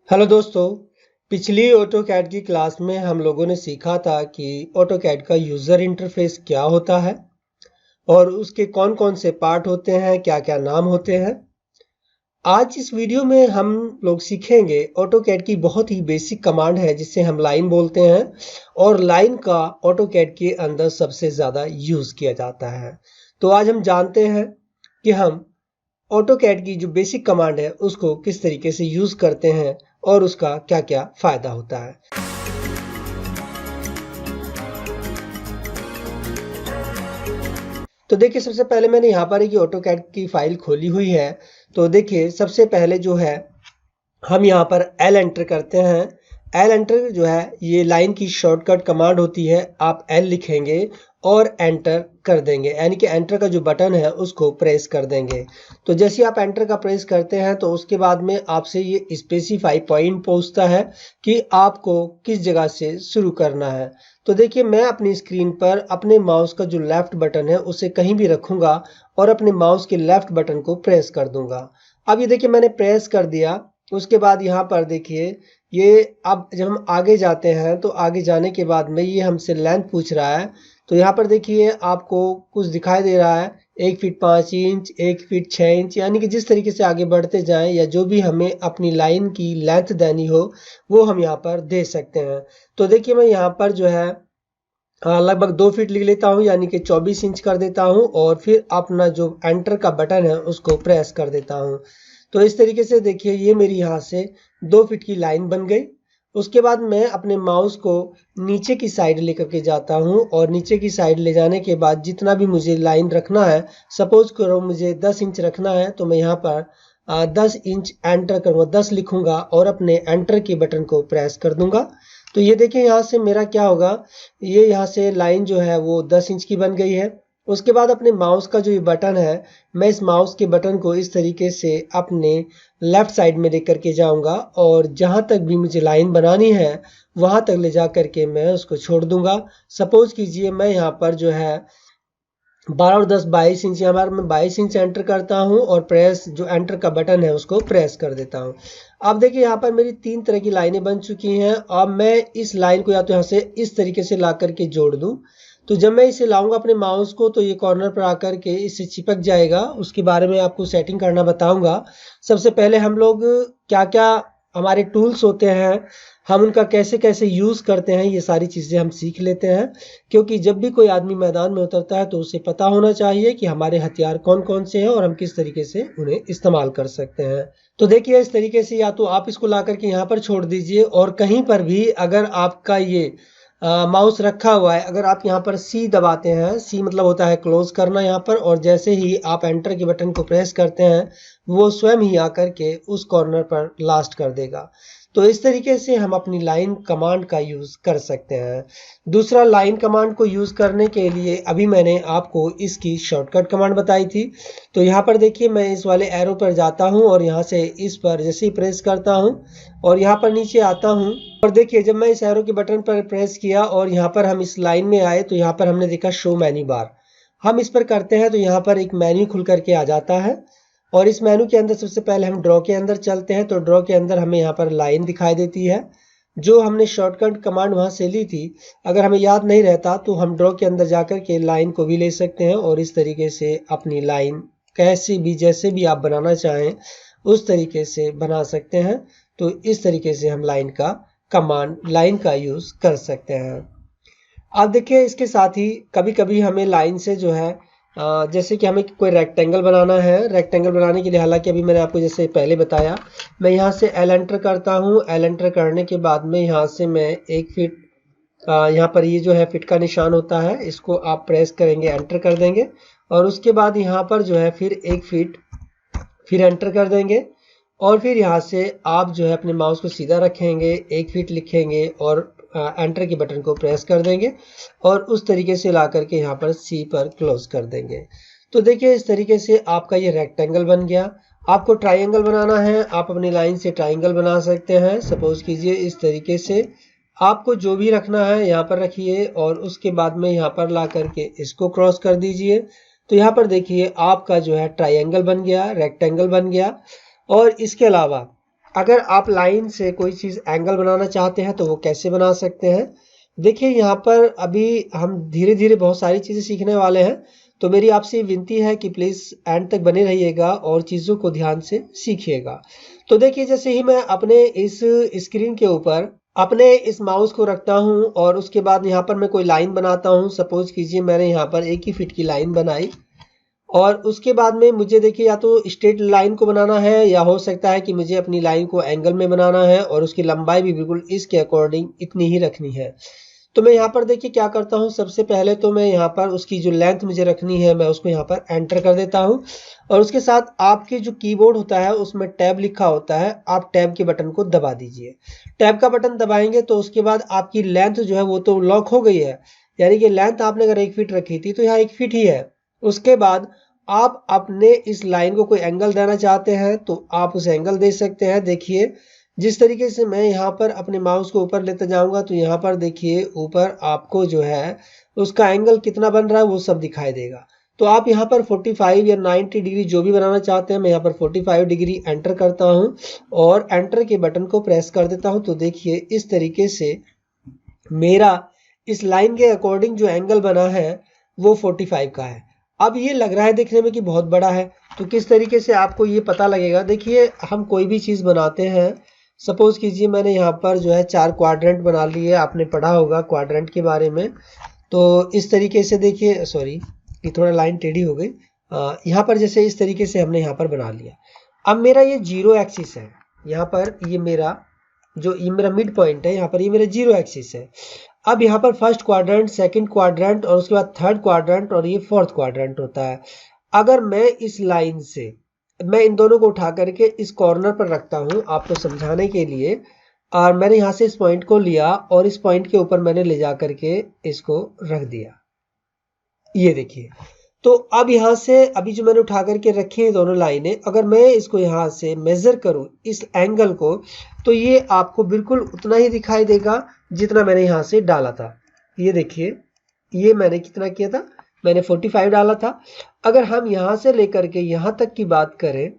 Hello दोस्तों। पिछली AutoCAD की क्लास में हम लोगों ने सीखा था कि ऑटोकैड का यूज़र इंटरफेस क्या होता है और उसके कौन कौन से पार्ट होते हैं, क्या क्या नाम होते हैं। आज इस वीडियो में हम लोग सीखेंगे ऑटोकैड की बहुत ही बेसिक कमांड है जिसे हम लाइन बोलते हैं और लाइन का ऑटोकैड के अंदर सबसे ज़्यादा यूज़ किया जाता है। तो आज हम जानते हैं कि हम ऑटोकैड की जो बेसिक कमांड है उसको किस तरीके से यूज़ करते हैं और उसका क्या-क्या फ़ायदा होता है। तो देखिए, सबसे पहले मैंने यहाँ पर एक ऑटोकैड की फ़ाइल खोली हुई है। तो देखिए, सबसे पहले जो है हम यहाँ पर एल एंटर करते हैं। एल एंटर जो है ये लाइन की शॉर्टकट कमांड होती है। आप एल लिखेंगे और एंटर कर देंगे, यानी कि एंटर का जो बटन है उसको प्रेस कर देंगे। तो जैसे आप एंटर का प्रेस करते हैं तो उसके बाद में आपसे ये स्पेसिफाई पॉइंट पूछता है कि आपको किस जगह से शुरू करना है। तो देखिए, मैं अपनी स्क्रीन पर अपने माउस का जो लेफ्ट बटन है उसे कहीं भी रखूंगा और अपने माउस के लेफ्ट बटन को प्रेस कर दूंगा। अब ये देखिए, मैंने प्रेस कर दिया। उसके बाद यहाँ पर देखिए, ये अब जब हम आगे जाते हैं तो आगे जाने के बाद में ये हमसे लेंथ पूछ रहा है। तो यहाँ पर देखिए, आपको कुछ दिखाई दे रहा है 1 फीट 5 इंच, 1 फीट 6 इंच, यानी कि जिस तरीके से आगे बढ़ते जाएं या जो भी हमें अपनी लाइन की लेंथ देनी हो वो हम यहाँ पर दे सकते हैं। तो देखिए, मैं यहाँ पर जो है लगभग 2 फीट लिख लेता हूँ, यानी कि 24 इंच कर देता हूँ और फिर अपना जो एंटर का बटन है उसको प्रेस कर देता हूँ। तो इस तरीके से देखिए, ये मेरी यहाँ से 2 फीट की लाइन बन गई। उसके बाद मैं अपने माउस को नीचे की साइड लेकर के जाता हूँ और नीचे की साइड ले जाने के बाद जितना भी मुझे लाइन रखना है, सपोज करो मुझे 10 इंच रखना है, तो मैं यहाँ पर 10 इंच एंटर करूँगा, 10 लिखूंगा और अपने एंटर के बटन को प्रेस कर दूंगा। तो ये देखिए, यहाँ से मेरा क्या होगा, ये यहाँ से लाइन जो है वो 10 इंच की बन गई है। उसके बाद अपने माउस का जो ये बटन है, मैं इस माउस के बटन को इस तरीके से अपने लेफ्ट साइड में लेकर के जाऊंगा और जहां तक भी मुझे लाइन बनानी है वहां तक ले जा करके मैं उसको छोड़ दूंगा। सपोज कीजिए मैं यहाँ पर जो है 12 और 10 22 इंच, यहाँ पर मैं 22 इंच एंटर करता हूँ और प्रेस जो एंटर का बटन है उसको प्रेस कर देता हूँ। अब देखिए, यहाँ पर मेरी 3 तरह की लाइनें बन चुकी हैं। अब मैं इस लाइन को या तो यहाँ से इस तरीके से ला करके जोड़ दूँ। तो जब मैं इसे लाऊंगा अपने माउस को तो ये कॉर्नर पर आकर के इससे चिपक जाएगा। उसके बारे में आपको सेटिंग करना बताऊंगा। सबसे पहले हम लोग क्या क्या हमारे टूल्स होते हैं, हम उनका कैसे कैसे यूज़ करते हैं, ये सारी चीज़ें हम सीख लेते हैं। क्योंकि जब भी कोई आदमी मैदान में उतरता है तो उसे पता होना चाहिए कि हमारे हथियार कौन कौन से हैं और हम किस तरीके से उन्हें इस्तेमाल कर सकते हैं। तो देखिए, इस तरीके से या तो आप इसको ला करके यहाँ पर छोड़ दीजिए और कहीं पर भी अगर आपका ये माउस रखा हुआ है, अगर आप यहाँ पर सी दबाते हैं, सी मतलब होता है क्लोज करना यहाँ पर, और जैसे ही आप एंटर के बटन को प्रेस करते हैं वो स्वयं ही आकर के उस कॉर्नर पर लास्ट कर देगा। तो इस तरीके से हम अपनी लाइन कमांड का यूज़ कर सकते हैं। दूसरा, लाइन कमांड को यूज़ करने के लिए अभी मैंने आपको इसकी शॉर्टकट कमांड बताई थी। तो यहाँ पर देखिए, मैं इस वाले एरो पर जाता हूँ और यहाँ से इस पर जैसे ही प्रेस करता हूँ और यहाँ पर नीचे आता हूँ और देखिए, जब मैं इस एरो के बटन पर प्रेस किया और यहाँ पर हम इस लाइन में आए तो यहाँ पर हमने देखा शो मेन्यू बार। हम इस पर करते हैं तो यहाँ पर एक मेन्यू खुल करके आ जाता है और इस मेनू के अंदर सबसे पहले हम ड्रॉ के अंदर चलते हैं। तो ड्रॉ के अंदर हमें यहाँ पर लाइन दिखाई देती है, जो हमने शॉर्टकट कमांड वहां से ली थी। अगर हमें याद नहीं रहता तो हम ड्रॉ के अंदर जाकर के लाइन को भी ले सकते हैं और इस तरीके से अपनी लाइन कैसे भी जैसे भी आप बनाना चाहें उस तरीके से बना सकते हैं। तो इस तरीके से हम लाइन का यूज कर सकते हैं। अब देखिए, इसके साथ ही कभी कभी हमें लाइन से जो है जैसे कि हमें कोई रेक्टेंगल बनाना है। रेक्टेंगल बनाने के लिए, हालांकि अभी मैंने आपको जैसे पहले बताया, मैं यहाँ से एल एंटर करता हूँ। एल एंटर करने के बाद में यहाँ से मैं 1 फीट, यहाँ पर ये जो है फिट का निशान होता है, इसको आप प्रेस करेंगे, एंटर कर देंगे और उसके बाद यहाँ पर जो है फिर 1 फीट फिर एंटर कर देंगे और फिर यहाँ से आप जो है अपने माउस को सीधा रखेंगे, 1 फीट लिखेंगे और एंटर के बटन को प्रेस कर देंगे और उस तरीके से ला करके यहाँ पर सी पर क्लोज कर देंगे। तो देखिए, इस तरीके से आपका ये रेक्टेंगल बन गया। आपको ट्राइंगल बनाना है, आप अपनी लाइन से ट्राइंगल बना सकते हैं। सपोज कीजिए इस तरीके से आपको जो भी रखना है यहाँ पर रखिए और उसके बाद में यहाँ पर ला करके इसको क्रॉस कर दीजिए। तो यहाँ पर देखिए, आपका जो है ट्राइंगल बन गया, रेक्टेंगल बन गया। और इसके अलावा अगर आप लाइन से कोई चीज़ एंगल बनाना चाहते हैं तो वो कैसे बना सकते हैं। देखिए यहाँ पर अभी हम धीरे धीरे बहुत सारी चीज़ें सीखने वाले हैं, तो मेरी आपसे विनती है कि प्लीज़ एंड तक बने रहिएगा और चीज़ों को ध्यान से सीखिएगा। तो देखिए जैसे ही मैं अपने इस स्क्रीन के ऊपर अपने इस माउस को रखता हूँ और उसके बाद यहाँ पर मैं कोई लाइन बनाता हूँ। सपोज कीजिए मैंने यहाँ पर 1 ही फीट की लाइन बनाई और उसके बाद में मुझे देखिए या तो स्ट्रेट लाइन को बनाना है या हो सकता है कि मुझे अपनी लाइन को एंगल में बनाना है और उसकी लंबाई भी बिल्कुल इसके अकॉर्डिंग इतनी ही रखनी है। तो मैं यहाँ पर देखिए क्या करता हूँ, सबसे पहले तो मैं यहाँ पर उसकी जो लेंथ मुझे रखनी है मैं उसको यहाँ पर एंटर कर देता हूँ और उसके साथ आपके जो कीबोर्ड होता है उसमें टैब लिखा होता है, आप टैब के बटन को दबा दीजिए। टैब का बटन दबाएंगे तो उसके बाद आपकी लेंथ जो है वो तो लॉक हो गई है, यानी कि लेंथ आपने अगर 1 फीट रखी थी तो यहाँ 1 फीट ही है। उसके बाद आप अपने इस लाइन को कोई एंगल देना चाहते हैं तो आप उस एंगल दे सकते हैं। देखिए जिस तरीके से मैं यहाँ पर अपने माउस को ऊपर लेते जाऊंगा तो यहाँ पर देखिए ऊपर आपको जो है उसका एंगल कितना बन रहा है वो सब दिखाई देगा। तो आप यहाँ पर 45 या 90 डिग्री जो भी बनाना चाहते हैं, मैं यहाँ पर 45 डिग्री एंटर करता हूँ और एंटर के बटन को प्रेस कर देता हूँ। तो देखिए इस तरीके से मेरा इस लाइन के अकॉर्डिंग जो एंगल बना है वो 45 का है। अब ये लग रहा है देखने में कि बहुत बड़ा है, तो किस तरीके से आपको ये पता लगेगा। देखिए हम कोई भी चीज़ बनाते हैं, सपोज कीजिए मैंने यहाँ पर जो है 4 क्वाड्रेंट बना लिए, आपने पढ़ा होगा क्वाड्रेंट के बारे में। तो इस तरीके से देखिए, सॉरी ये थोड़ा लाइन टेढ़ी हो गई, यहाँ पर जैसे इस तरीके से हमने यहाँ पर बना लिया। अब मेरा ये 0 एक्सिस है, यहाँ पर ये मेरा मिड पॉइंट है, यहाँ पर ये मेरा 0 एक्सिस है। अब यहाँ पर फर्स्ट क्वाड्रेंट, सेकंड क्वाड्रेंट और उसके बाद थर्ड क्वाड्रेंट और ये फोर्थ क्वाड्रेंट होता है। अगर मैं इस लाइन से मैं इन दोनों को उठा करके इस कॉर्नर पर रखता हूँ आपको समझाने के लिए, और मैंने यहाँ से इस पॉइंट को लिया और इस पॉइंट के ऊपर मैंने ले जा करके इसको रख दिया, ये देखिए। तो अब यहाँ से अभी जो मैंने उठा करके रखी है दोनों लाइनें, अगर मैं इसको यहाँ से मेजर करूँ इस एंगल को, तो ये आपको बिल्कुल उतना ही दिखाई देगा जितना मैंने यहाँ से डाला था। ये देखिए ये मैंने कितना किया था, मैंने 45 डाला था। अगर हम यहाँ से लेकर के यहाँ तक की बात करें,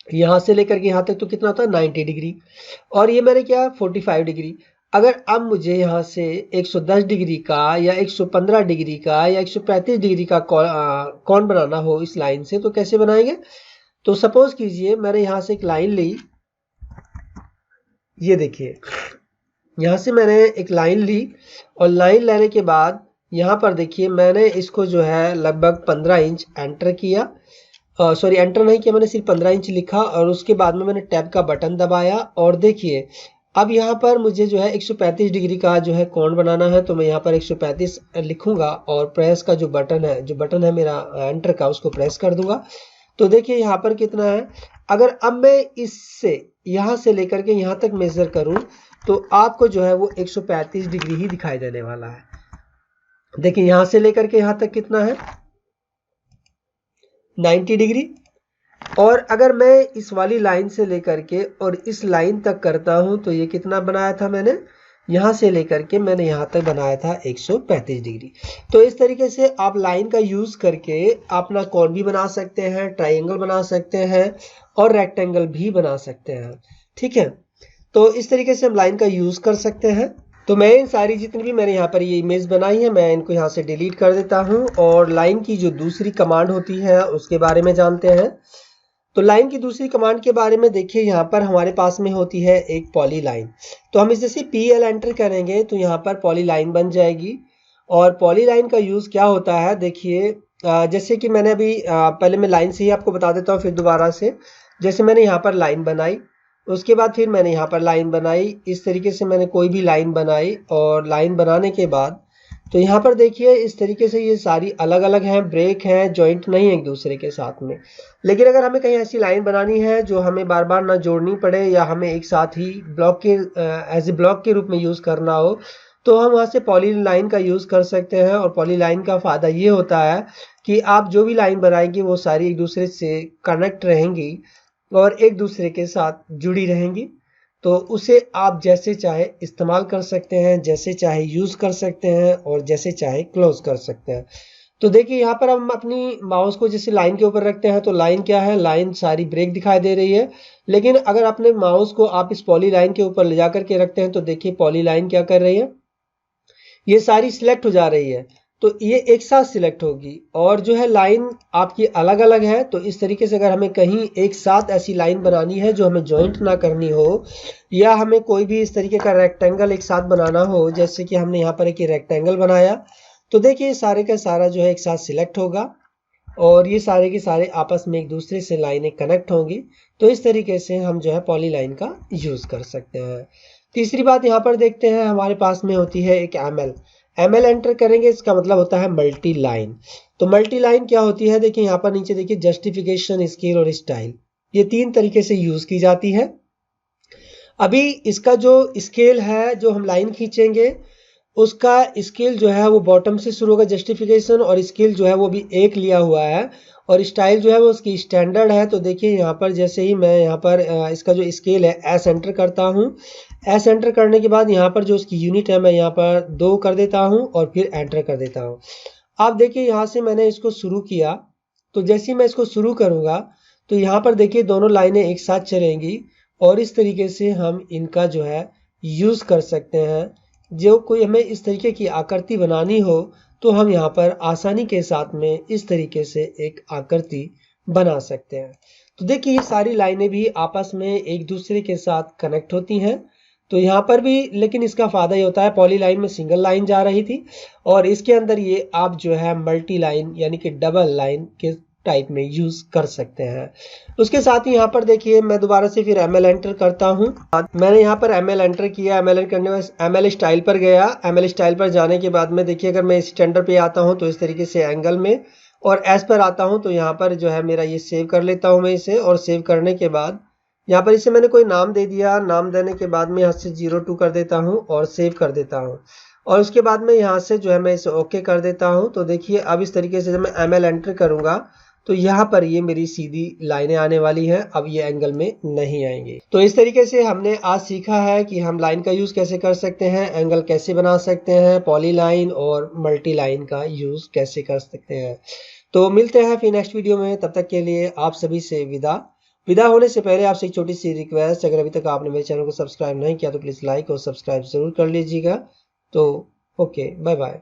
यहाँ से लेकर के यहाँ तक तो कितना होता है 90 डिग्री, और ये मैंने क्या 45 डिग्री। अगर अब मुझे यहाँ से 110 डिग्री का या 115 डिग्री का या 135 डिग्री का कौन बनाना हो इस लाइन से, तो कैसे बनाएंगे। तो सपोज कीजिए मैंने यहाँ से एक लाइन ली, ये देखिए यहाँ से मैंने एक लाइन ली और लाइन लेने के बाद यहाँ पर देखिए मैंने इसको जो है लगभग 15 इंच एंटर किया, सॉरी एंटर नहीं किया, मैंने सिर्फ 15 इंच लिखा और उसके बाद में मैंने टैब का बटन दबाया। और देखिए अब यहाँ पर मुझे जो है 135 डिग्री का जो है कोण बनाना है, तो मैं यहाँ पर 135 लिखूंगा और प्रेस का जो बटन है मेरा एंटर का, उसको प्रेस कर दूंगा। तो देखिए यहाँ पर कितना है। अगर अब मैं इससे यहाँ से लेकर के यहाँ तक मेजर करूँ तो आपको जो है वो 135 डिग्री ही दिखाई देने वाला है। देखिए यहाँ से लेकर के यहाँ तक कितना है 90 डिग्री। और अगर मैं इस वाली लाइन से लेकर के और इस लाइन तक करता हूं तो ये कितना बनाया था मैंने, यहाँ से लेकर के मैंने यहाँ तक बनाया था 135 डिग्री। तो इस तरीके से आप लाइन का यूज करके अपना कोण भी बना सकते हैं, ट्रायंगल बना सकते हैं और रेक्टेंगल भी बना सकते हैं। ठीक है, तो इस तरीके से हम लाइन का यूज कर सकते हैं। तो मैं इन सारी जितनी भी मैंने यहाँ पर ये इमेज बनाई है मैं इनको यहाँ से डिलीट कर देता हूँ और लाइन की जो दूसरी कमांड होती है उसके बारे में जानते हैं। तो लाइन की दूसरी कमांड के बारे में देखिए, यहाँ पर हमारे पास में होती है एक पॉली लाइन। तो हम इस जैसे PL एंटर करेंगे तो यहाँ पर पॉली लाइन बन जाएगी। और पॉली लाइन का यूज़ क्या होता है, देखिए जैसे कि मैंने अभी पहले मैं लाइन से ही आपको बता देता हूँ फिर दोबारा से। जैसे मैंने यहाँ पर लाइन बनाई, उसके बाद फिर मैंने यहाँ पर लाइन बनाई, इस तरीके से मैंने कोई भी लाइन बनाई और लाइन बनाने के बाद तो यहाँ पर देखिए इस तरीके से ये सारी अलग अलग हैं, ब्रेक हैं, जॉइंट नहीं है एक दूसरे के साथ में। लेकिन अगर हमें कहीं ऐसी लाइन बनानी है जो हमें बार बार ना जोड़नी पड़े या हमें एक साथ ही ब्लॉक के एज ए ब्लॉक के रूप में यूज़ करना हो, तो हम वहाँ से पॉली लाइन का यूज़ कर सकते हैं। और पॉली लाइन का फ़ायदा ये होता है कि आप जो भी लाइन बनाएंगे वो सारी एक दूसरे से कनेक्ट रहेंगी और एक दूसरे के साथ जुड़ी रहेंगी। तो उसे आप जैसे चाहे इस्तेमाल कर सकते हैं, जैसे चाहे यूज़ कर सकते हैं और जैसे चाहे क्लोज कर सकते हैं। तो देखिए यहाँ पर हम अपनी माउस को जैसे लाइन के ऊपर रखते हैं तो लाइन क्या है, लाइन सारी ब्रेक दिखाई दे रही है। लेकिन अगर अपने माउस को आप इस पॉली लाइन के ऊपर ले जाकर के रखते हैं तो देखिए पॉली लाइन क्या कर रही है, ये सारी सिलेक्ट हो जा रही है। तो ये एक साथ सिलेक्ट होगी, और जो है लाइन आपकी अलग अलग है। तो इस तरीके से अगर हमें कहीं एक साथ ऐसी लाइन बनानी है जो हमें जॉइंट ना करनी हो, या हमें कोई भी इस तरीके का रेक्टेंगल एक साथ बनाना हो, जैसे कि हमने यहाँ पर एक रेक्टेंगल बनाया, तो देखिए सारे का सारा जो है एक साथ सिलेक्ट होगा और ये सारे के सारे आपस में एक दूसरे से लाइनें कनेक्ट होंगी। तो इस तरीके से हम जो है पॉली लाइन का यूज कर सकते हैं। तीसरी बात यहाँ पर देखते हैं, हमारे पास में होती है एक एमएल एंटर करेंगे, इसका मतलब होता है मल्टी लाइन। तो मल्टी लाइन क्या होती है, देखिए यहाँ पर नीचे देखिए जस्टिफिकेशन, स्केल और स्टाइल, ये 3 तरीके से यूज की जाती है। अभी इसका जो स्केल है, जो हम लाइन खींचेंगे उसका स्केल जो है वो बॉटम से शुरू होगा जस्टिफिकेशन, और स्केल जो है वो भी 1 लिया हुआ है, और स्टाइल जो है वो उसकी स्टैंडर्ड है। तो देखिए यहाँ पर जैसे ही मैं यहाँ पर इसका जो स्केल है एस एंटर करता हूँ, एस एंटर करने के बाद यहाँ पर जो उसकी यूनिट है मैं यहाँ पर 2 कर देता हूँ और फिर एंटर कर देता हूँ। आप देखिए यहाँ से मैंने इसको शुरू किया, तो जैसे ही मैं इसको शुरू करूँगा तो यहाँ पर देखिए दोनों लाइनें एक साथ चलेंगी, और इस तरीके से हम इनका जो है यूज़ कर सकते हैं। जो कोई हमें इस तरीके की आकृति बनानी हो तो हम यहाँ पर आसानी के साथ में इस तरीके से एक आकृति बना सकते हैं। तो देखिए ये सारी लाइनें भी आपस में एक दूसरे के साथ कनेक्ट होती हैं। तो यहाँ पर भी लेकिन इसका फायदा ये होता है, पॉली लाइन में सिंगल लाइन जा रही थी और इसके अंदर ये आप जो है मल्टी लाइन यानी कि डबल लाइन के टाइप में यूज कर सकते हैं। उसके साथ ही यहाँ पर देखिए मैं दोबारा से फिर एमएल एंटर करता हूँ। मैंने यहाँ पर एमएल एंटर किया, एमएल एंटर करने के बाद एमएल स्टाइल पर गया। एमएल स्टाइल पर जाने के बाद में देखिए अगर मैं स्टैंडर्ड पे आता हूँ तो इस तरीके से एंगल में, और एस पर आता हूँ तो यहाँ पर जो है मेरा ये सेव कर लेता हूँ मैं इसे, और सेव करने के बाद यहाँ पर इसे मैंने कोई नाम दे दिया। नाम देने के बाद में यहाँ से 02 कर देता हूँ और सेव कर देता हूँ, और उसके बाद में यहाँ से जो है मैं इसे ओके कर देता हूँ। तो देखिए अब इस तरीके से जब मैं एमएल एंटर करूँगा तो यहाँ पर ये मेरी सीधी लाइनें आने वाली हैं, अब ये एंगल में नहीं आएंगे। तो इस तरीके से हमने आज सीखा है कि हम लाइन का यूज कैसे कर सकते हैं, एंगल कैसे बना सकते हैं, पॉली लाइन और मल्टी लाइन का यूज कैसे कर सकते हैं। तो मिलते हैं फिर नेक्स्ट वीडियो में, तब तक के लिए आप सभी से विदा होने से पहले आपसे एक छोटी सी रिक्वेस्ट, अगर अभी तक आपने मेरे चैनल को सब्सक्राइब नहीं किया तो प्लीज लाइक और सब्सक्राइब जरूर कर लीजिएगा। तो ओके, बाय बाय।